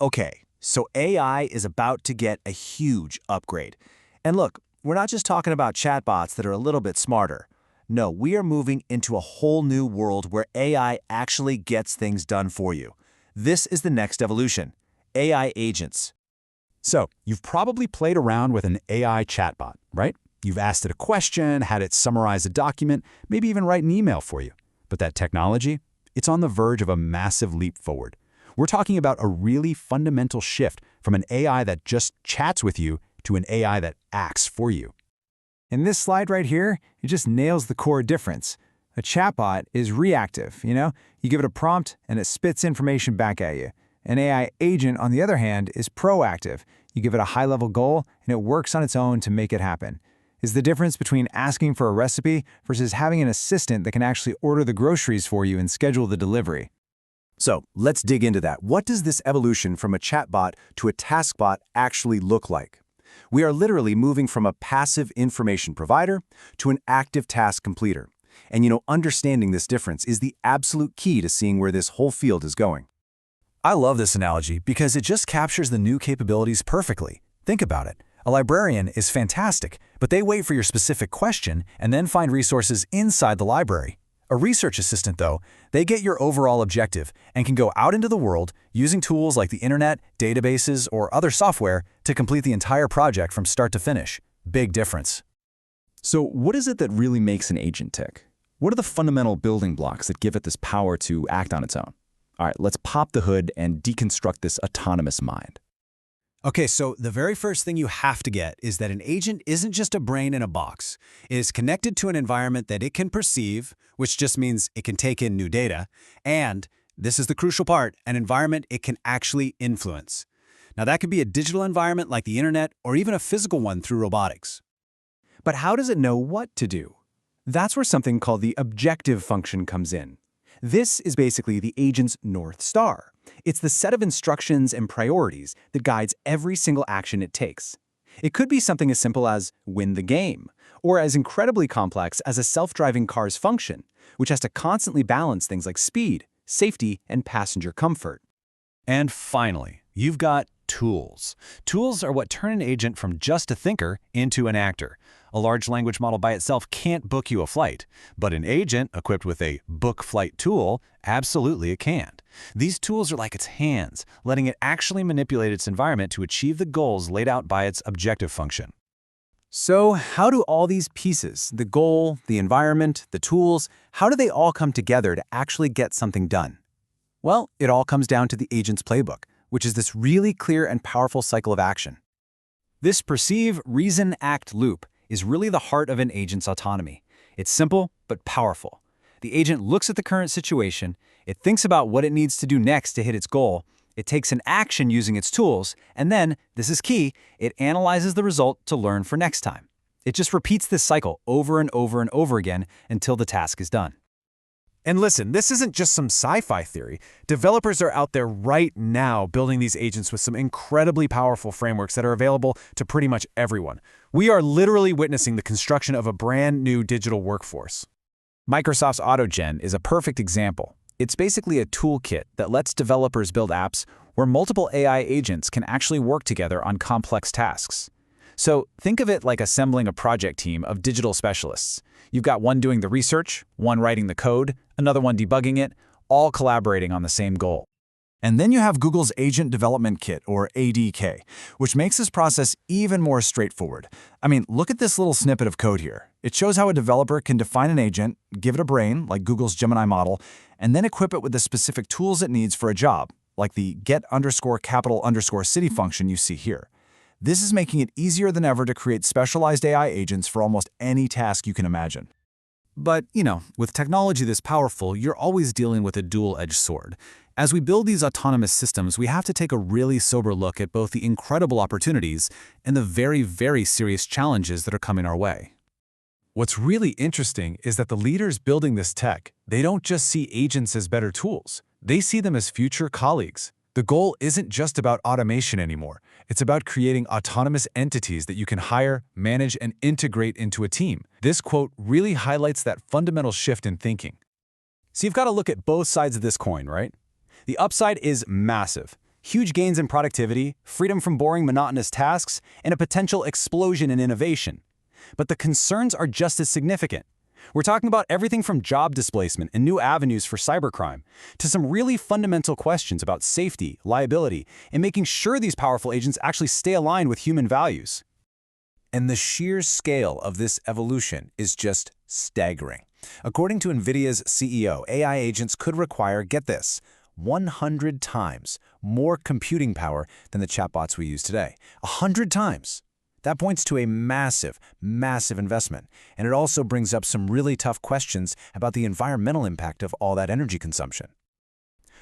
Okay, so AI is about to get a huge upgrade. And look, we're not just talking about chatbots that are a little bit smarter. No, we are moving into a whole new world where AI actually gets things done for you. This is the next evolution, AI agents. So, you've probably played around with an AI chatbot, right? You've asked it a question, had it summarize a document, maybe even write an email for you. But that technology, it's on the verge of a massive leap forward. We're talking about a really fundamental shift from an AI that just chats with you to an AI that acts for you. In this slide right here, it just nails the core difference. A chatbot is reactive, you give it a prompt and it spits information back at you. An AI agent, on the other hand, is proactive. You give it a high-level goal and it works on its own to make it happen. Is the difference between asking for a recipe versus having an assistant that can actually order the groceries for you and schedule the delivery. So let's dig into that. What does this evolution from a chatbot to a taskbot actually look like? We are literally moving from a passive information provider to an active task completer. And understanding this difference is the absolute key to seeing where this whole field is going. I love this analogy because it just captures the new capabilities perfectly. Think about it. A librarian is fantastic, but they wait for your specific question and then find resources inside the library. A research assistant, though, they get your overall objective and can go out into the world using tools like the internet, databases, or other software to complete the entire project from start to finish. Big difference. So what is it that really makes an agent tick? What are the fundamental building blocks that give it this power to act on its own? All right, let's pop the hood and deconstruct this autonomous mind. Okay, so the very first thing you have to get is that an agent isn't just a brain in a box. It is connected to an environment that it can perceive, which just means it can take in new data, and, this is the crucial part, an environment it can actually influence. Now that could be a digital environment like the internet or even a physical one through robotics. But how does it know what to do? That's where something called the objective function comes in. This is basically the agent's North Star. It's the set of instructions and priorities that guides every single action it takes. It could be something as simple as win the game, or as incredibly complex as a self-driving car's function, which has to constantly balance things like speed, safety, and passenger comfort. And finally, you've got tools. Tools are what turn an agent from just a thinker into an actor. A large language model by itself can't book you a flight, but an agent equipped with a book flight tool, absolutely it can. These tools are like its hands, letting it actually manipulate its environment to achieve the goals laid out by its objective function. So how do all these pieces, the goal, the environment, the tools, how do they all come together to actually get something done? Well, it all comes down to the agent's playbook, which is this really clear and powerful cycle of action. This perceive, reason, act loop is really the heart of an agent's autonomy. It's simple, but powerful. The agent looks at the current situation, it thinks about what it needs to do next to hit its goal, it takes an action using its tools, and then, this is key, it analyzes the result to learn for next time. It just repeats this cycle over and over and over again until the task is done. And listen, this isn't just some sci-fi theory. Developers are out there right now building these agents with some incredibly powerful frameworks that are available to pretty much everyone. We are literally witnessing the construction of a brand new digital workforce. Microsoft's AutoGen is a perfect example. It's basically a toolkit that lets developers build apps where multiple AI agents can actually work together on complex tasks. So think of it like assembling a project team of digital specialists. You've got one doing the research, one writing the code, another one debugging it, all collaborating on the same goal. And then you have Google's Agent Development Kit, or ADK, which makes this process even more straightforward. I mean, look at this little snippet of code here. It shows how a developer can define an agent, give it a brain, like Google's Gemini model, and then equip it with the specific tools it needs for a job, like the get_capital_city function you see here. This is making it easier than ever to create specialized AI agents for almost any task you can imagine. But, with technology this powerful, you're always dealing with a dual-edged sword. As we build these autonomous systems, we have to take a really sober look at both the incredible opportunities and the very, very serious challenges that are coming our way. What's really interesting is that the leaders building this tech, they don't just see agents as better tools. They see them as future colleagues. The goal isn't just about automation anymore. It's about creating autonomous entities that you can hire, manage, and integrate into a team. This quote really highlights that fundamental shift in thinking. So you've got to look at both sides of this coin, right? The upside is massive. Huge gains in productivity, freedom from boring, monotonous tasks, and a potential explosion in innovation. But the concerns are just as significant. We're talking about everything from job displacement and new avenues for cybercrime to some really fundamental questions about safety, liability, and making sure these powerful agents actually stay aligned with human values. And the sheer scale of this evolution is just staggering. According to NVIDIA's CEO, AI agents could require, get this, 100 times more computing power than the chatbots we use today. 100 times! That points to a massive, massive investment, and it also brings up some really tough questions about the environmental impact of all that energy consumption.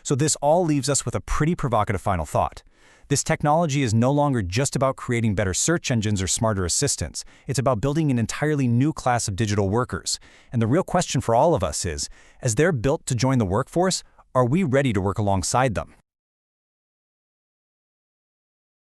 So this all leaves us with a pretty provocative final thought. This technology is no longer just about creating better search engines or smarter assistants. It's about building an entirely new class of digital workers. And the real question for all of us is, as they're built to join the workforce, are we ready to work alongside them?